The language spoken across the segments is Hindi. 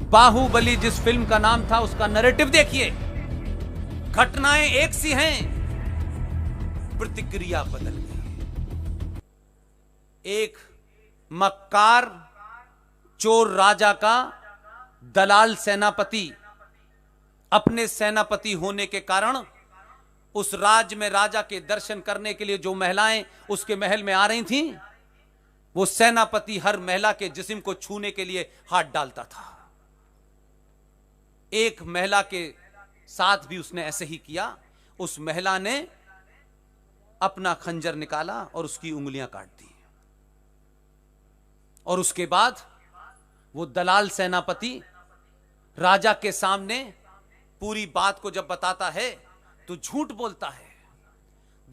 बाहुबली जिस फिल्म का नाम था उसका नैरेटिव देखिए, घटनाएं एक सी हैं, प्रतिक्रिया बदल गई। एक मक्कार चोर राजा का दलाल सेनापति अपने सेनापति होने के कारण उस राज्य में राजा के दर्शन करने के लिए जो महिलाएं उसके महल में आ रही थीं, वो सेनापति हर महिला के जिस्म को छूने के लिए हाथ डालता था। एक महिला के साथ भी उसने ऐसे ही किया। उस महिला ने अपना खंजर निकाला और उसकी उंगलियां काट दी। और उसके बाद वो दलाल सेनापति राजा के सामने पूरी बात को जब बताता है तो झूठ बोलता है।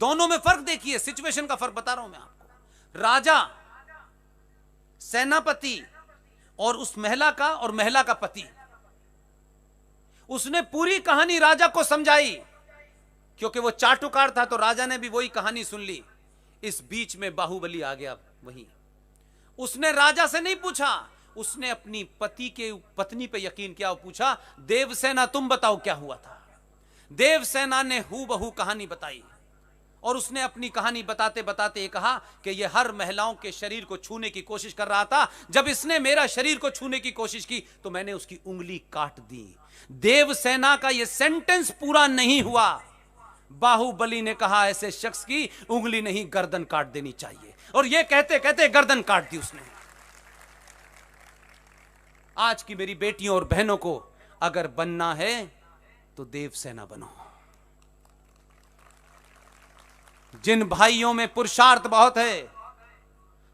दोनों में फर्क देखिए, सिचुएशन का फर्क बता रहा हूं मैं आपको। राजा, सेनापति और उस महिला का और महिला का पति, उसने पूरी कहानी राजा को समझाई क्योंकि वो चाटुकार था, तो राजा ने भी वही कहानी सुन ली। इस बीच में बाहुबली आ गया। वहीं उसने राजा से नहीं पूछा, उसने अपनी पत्नी पे यकीन किया और पूछा, देवसेना तुम बताओ क्या हुआ था। देवसेना ने हूबहू कहानी बताई और उसने अपनी कहानी बताते बताते ये कहा कि ये हर महिलाओं के शरीर को छूने की कोशिश कर रहा था। जब इसने मेरा शरीर को छूने की कोशिश की तो मैंने उसकी उंगली काट दी। देवसेना का यह सेंटेंस पूरा नहीं हुआ, बाहुबली ने कहा ऐसे शख्स की उंगली नहीं गर्दन काट देनी चाहिए, और यह कहते कहते गर्दन काट दी उसने। आज की मेरी बेटियों और बहनों को अगर बनना है तो देवसेना बनो। जिन भाइयों में पुरुषार्थ बहुत है,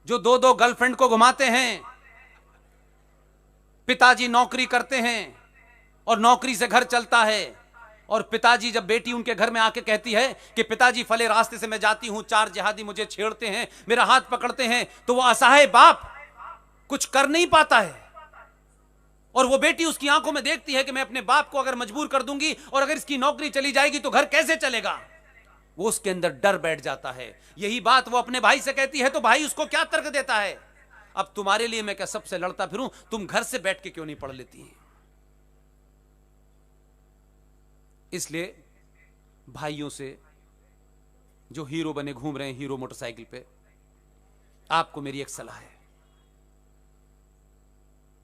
जो दो दो गर्लफ्रेंड को घुमाते हैं, पिताजी नौकरी करते हैं और नौकरी से घर चलता है, और पिताजी जब बेटी उनके घर में आके कहती है कि पिताजी फले रास्ते से मैं जाती हूं, 4 जिहादी मुझे छेड़ते हैं, मेरा हाथ पकड़ते हैं, तो वो असहाय बाप कुछ कर नहीं पाता है। और वो बेटी उसकी आंखों में देखती है कि मैं अपने बाप को अगर मजबूर कर दूंगी और अगर इसकी नौकरी चली जाएगी तो घर कैसे चलेगा। वो उसके अंदर डर बैठ जाता है। यही बात वो अपने भाई से कहती है तो भाई उसको क्या तर्क देता है, अब तुम्हारे लिए मैं क्या सबसे लड़ता फिरूं, तुम घर से बैठ के क्यों नहीं पढ़ लेती हैं। इसलिए भाइयों से जो हीरो बने घूम रहे हैं हीरो मोटरसाइकिल पे, आपको मेरी एक सलाह है।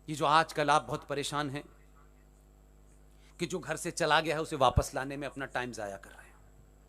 ये जो आजकल आप बहुत परेशान हैं कि जो घर से चला गया है उसे वापस लाने में अपना टाइम जाया कर रहे हैं,